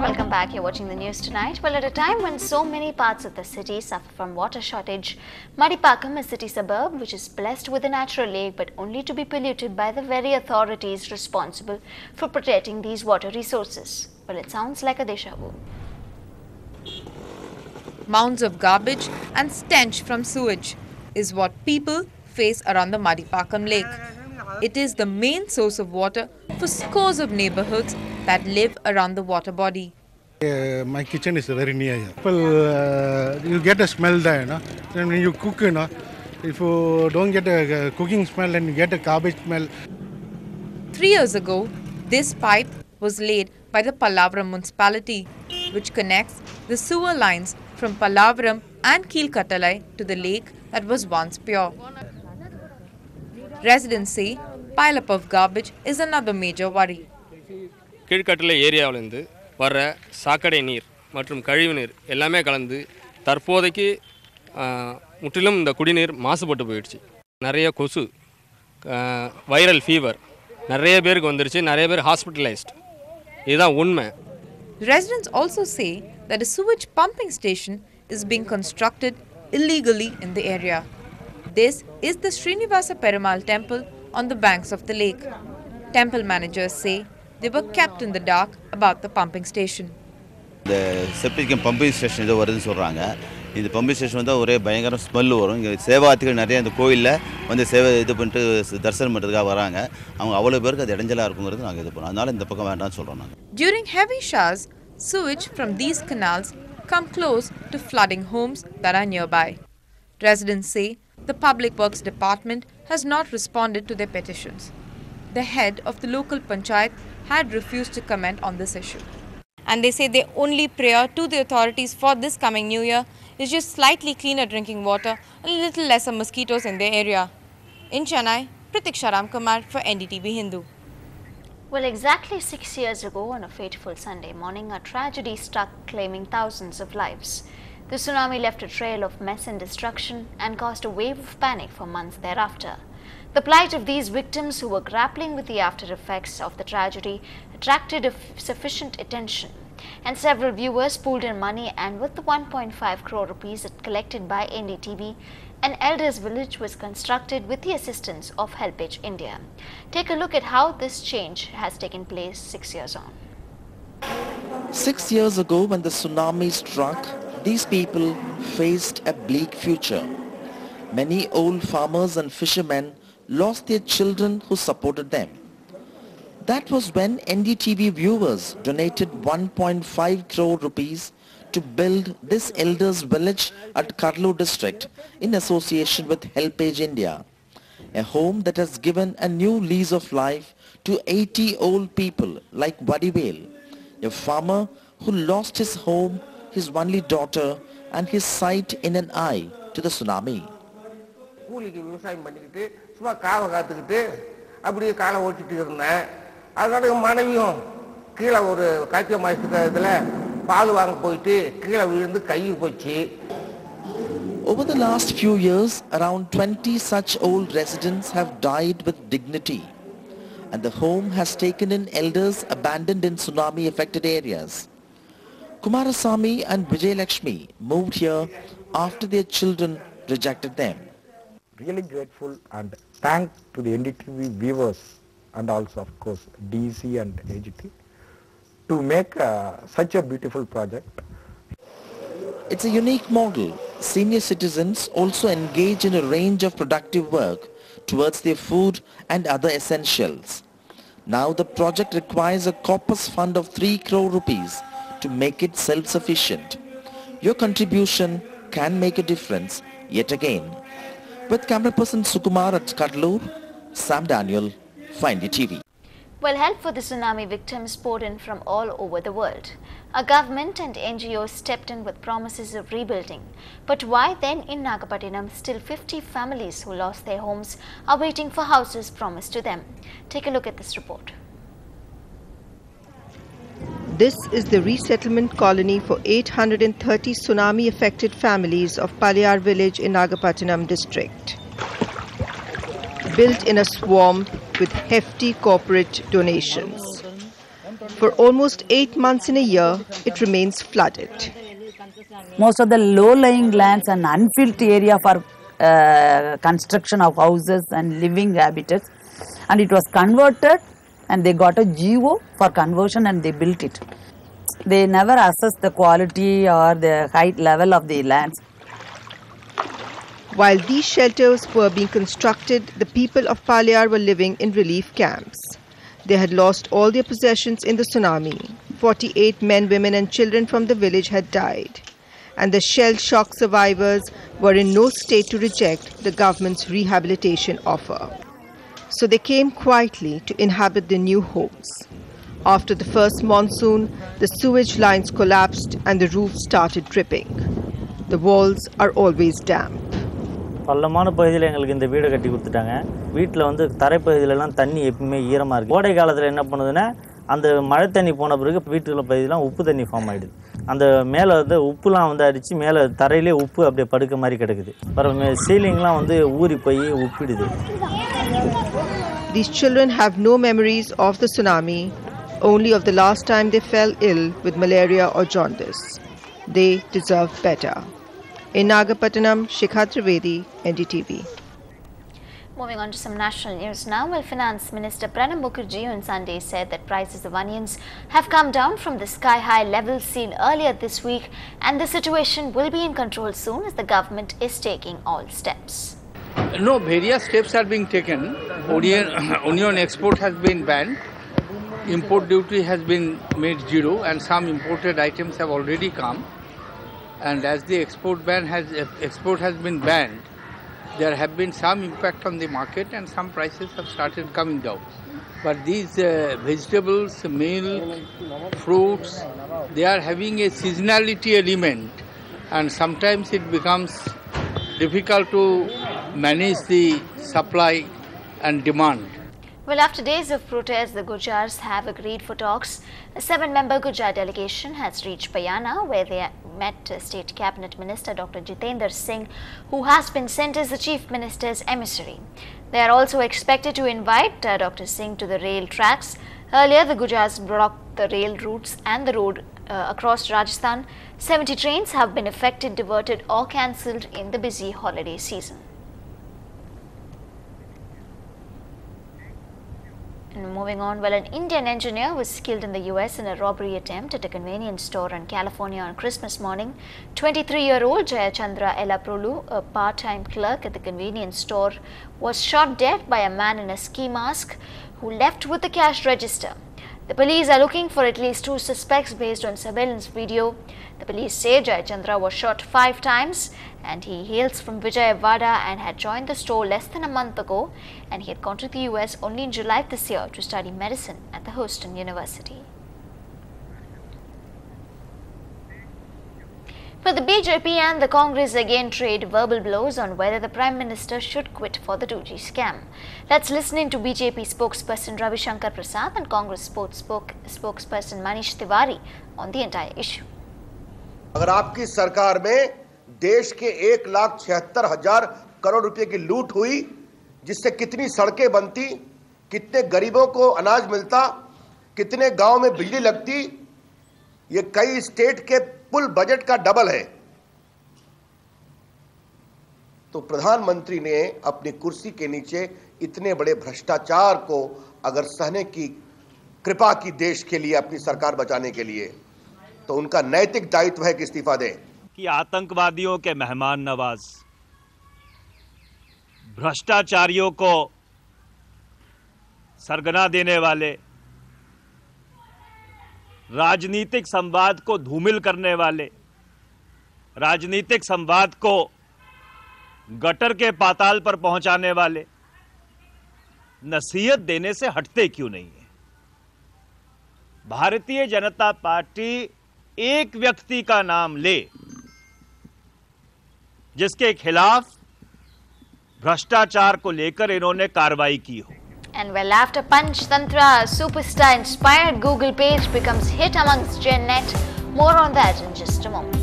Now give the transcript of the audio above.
Welcome back. You're watching the news tonight. Well, at a time when so many parts of the city suffer from water shortage, Madipakam, a city suburb which is blessed with a natural lake but only to be polluted by the very authorities responsible for protecting these water resources. Well, it sounds like a déjà vu. Mounds of garbage and stench from sewage is what people face around the Madipakam lake. It is the main source of water for scores of neighborhoods that live around the water body. My kitchen is very near here. People, you get a smell there, no? Then when you cook, if you don't get a cooking smell and you get a garbage smell. 3 years ago, this pipe was laid by the Pallavaram municipality, which connects the sewer lines from Pallavaram and Keelkattalai to the lake that was once pure. Residents say pile-up of garbage is another major worry. Keelkattalai ஏரியாவிலிருந்து வர சாக்கடை நீர் மற்றும் கழிவு நீர் எல்லாமே கலந்து தற்போதைக்கு முற்றிலும் இந்த குடிநீர் மாசுபட்டு போயிடுச்சு. நிறைய கொசு, வைரல் ஃபீவர் நிறைய பேருக்கு வந்துருச்சு, நிறைய பேர் ஹாஸ்பிட்டலைஸ்ட். இதுதான் உண்மை. Residents also say that a sewage pumping station is being constructed illegally in the area. This is the Srinivasa Perumal temple on the banks of the lake. Temple managers say they were kept in the dark about the pumping station. The septic pumping station is வருதுன்னு சொல்றாங்க. இந்த pumping station வந்தா ஒரே பயங்கர smell வரும். இங்க சேவார்த்திகள் நிறைய இந்த கோயில்ல வந்து சேவை இது பண்ணிட்டு தரிசனம் பண்றதுக்காக வராங்க. அவங்க அவ்வளவு பேருக்கு அது இடைஞ்சலா இருக்குங்கிறது நாங்க இது பண்ணோம். அதனால இந்த பக்கம் வேண்டாம்னு சொல்றோம் நாங்க. During heavy showers, sewage from these canals come close to flooding homes that are nearby. Residents say the Public Works Department has not responded to their petitions. The head of the local panchayat had refused to comment on this issue. And they say their only prayer to the authorities for this coming new year is just slightly cleaner drinking water and a little lesser mosquitoes in their area. In Chennai, Pratiksha Ramkumar for NDTV Hindu. Well, exactly 6 years ago on a fateful Sunday morning, a tragedy struck, claiming thousands of lives. The tsunami left a trail of mess and destruction and caused a wave of panic for months thereafter. The plight of these victims who were grappling with the after effects of the tragedy attracted sufficient attention, and several viewers pooled in money, and with the 1.5 crore rupees collected by NDTV, an elders village was constructed with the assistance of Helpage India. Take a look at how this change has taken place 6 years on. 6 years ago, when the tsunami struck, these people faced a bleak future. Many old farmers and fishermen lost their children who supported them. That was when NDTV viewers donated 1.5 crore rupees to build this elders village at Karloor district in association with Helpage India, a home that has given a new lease of life to 80 old people like Vadivel, a farmer who lost his home, his only daughter and his sight in an eye to the tsunami. கூலிக்கு விவசாயம் பண்ணிக்கிட்டு சும்மா காவை காத்துக்கிட்டு அப்படியே காலை ஓட்டிட்டு இருந்தேன். அதோட மனைவியும் கீழே ஒரு காய்ச்சல் மாசத்துல பால் வாங்க போயிட்டு கீழே விழுந்து கை போச்சு. Over the last few years, around 20 such old residents have died with dignity, and the home has taken in elders abandoned in tsunami-affected areas. Kumarasamy and Vijayalakshmi moved here after their children rejected them. Really grateful and thanks to the NDTV viewers and also of course DC and AGT to make such a beautiful project. It's a unique model. Senior citizens also engage in a range of productive work towards their food and other essentials. Now the project requires a corpus fund of 3 crore rupees to make it self-sufficient. Your contribution can make a difference yet again. With camera person Sukumar at Karloor, Sam Daniel, NDTV. Well, help for the tsunami victims poured in from all over the world. Our government and NGOs stepped in with promises of rebuilding. But why then in Nagapattinam still 50 families who lost their homes are waiting for houses promised to them? Take a look at this report. This is the resettlement colony for 830 tsunami-affected families of Paliyar village in Nagapattinam district. Built in a swamp, with hefty corporate donations. For almost 8 months in a year, it remains flooded. Most of the low-lying lands and unfilled area for construction of houses and living habitats, and it was converted, and they got a GO for conversion and they built it. They never assessed the quality or the height level of the lands. While these shelters were being constructed, the people of Palyar were living in relief camps. They had lost all their possessions in the tsunami. 48 men, women and children from the village had died. And the shell shock survivors were in no state to reject the government's rehabilitation offer. So they came quietly to inhabit their new homes. After the first monsoon, the sewage lines collapsed and the roof started dripping. The walls are always damp. பள்ளமான பகுதியில் எங்களுக்கு இந்த வீடு கட்டி கொடுத்துட்டாங்க. வீட்டில் வந்து தரைப்பகுதியிலலாம் தண்ணி எப்பவுமே ஈரமாக இருக்குது. கோடை காலத்தில் என்ன பண்ணுதுன்னா அந்த மழை தண்ணி போன பிறகு வீட்டுக்குள்ள பகுதியெலாம் உப்பு தண்ணி ஃபார்ம் ஆகிடுது. அந்த மேலே வந்து உப்புலாம் வந்து அடித்து மேலே தரையிலே உப்பு அப்படியே படுக்க மாதிரி கிடக்குது. அப்புறம் சீலிங்லாம் வந்து ஊறி போய் உப்பிடுது. These children have no memories of the tsunami, only of the last time they fell ill with malaria or jaundice. They deserve better. In Nagapattinam, Shikha Trivedi, NDTV. Moving on to some national news now. Well, Finance Minister Pranab Mukherjee on Sunday said that prices of onions have come down from the sky-high levels seen earlier this week, and the situation will be in control soon as the government is taking all steps. No, various steps are being taken. Onion export has been banned. Import duty has been made zero, and some imported items have already come. And as the export has been banned, there have been some impact on the market and some prices have started coming down. But these vegetables, milk, fruits, they are having a seasonality element, and sometimes it becomes difficult to manage the supply and demand. Well, after days of protest, the Gujars have agreed for talks. A 7-member Gujar delegation has reached Payana, where they met State Cabinet Minister Dr. Jitendra Singh, who has been sent as the Chief Minister's emissary. They are also expected to invite Dr. Singh to the rail tracks. Earlier, the Gujars blocked the rail routes and the road across Rajasthan. 70 trains have been affected, diverted or cancelled in the busy holiday season. And moving on, well, an Indian engineer was killed in the US in a robbery attempt at a convenience store in California on Christmas morning. 23-year-old Jayachandra Elaprolu, a part-time clerk at the convenience store, was shot dead by a man in a ski mask who left with the cash register. The police are looking for at least 2 suspects based on surveillance video. The police say Jayachandra was shot 5 times and he hails from Vijayawada and had joined the store less than a month ago, and he had gone to the US only in July this year to study medicine at the Houston University. But the BJP and the Congress again trade verbal blows on whether the Prime Minister should quit for the 2G scam. Let's listen in to BJP spokesperson Ravi Shankar Prasad and Congress spokesperson Manish Tiwari on the entire issue. अगर आपकी सरकार में देश के 1,76,000 करोड़ रुपए की लूट हुई, जिससे कितनी सड़कें बनती, कितने गरीबों को अनाज मिलता, कितने गांव में बिजली लगती, ये कई स्टेट के कुल बजट का डबल है। तो प्रधानमंत्री ने अपनी कुर्सी के नीचे इतने बड़े भ्रष्टाचार को अगर सहने की कृपा की देश के लिए, अपनी सरकार बचाने के लिए, तो उनका नैतिक दायित्व है कि इस्तीफा दें। कि आतंकवादियों के मेहमान नवाज, भ्रष्टाचारियों को सरगना देने वाले, राजनीतिक संवाद को धूमिल करने वाले, राजनीतिक संवाद को गटर के पाताल पर पहुंचाने वाले नसीहत देने से हटते क्यों नहीं है? भारतीय जनता पार्टी एक व्यक्ति का नाम ले जिसके खिलाफ भ्रष्टाचार को लेकर इन्होंने कार्रवाई की हो। And well, after Punch Tantra, superstar inspired Google page becomes hit amongst Gen Net. More on that in just a moment.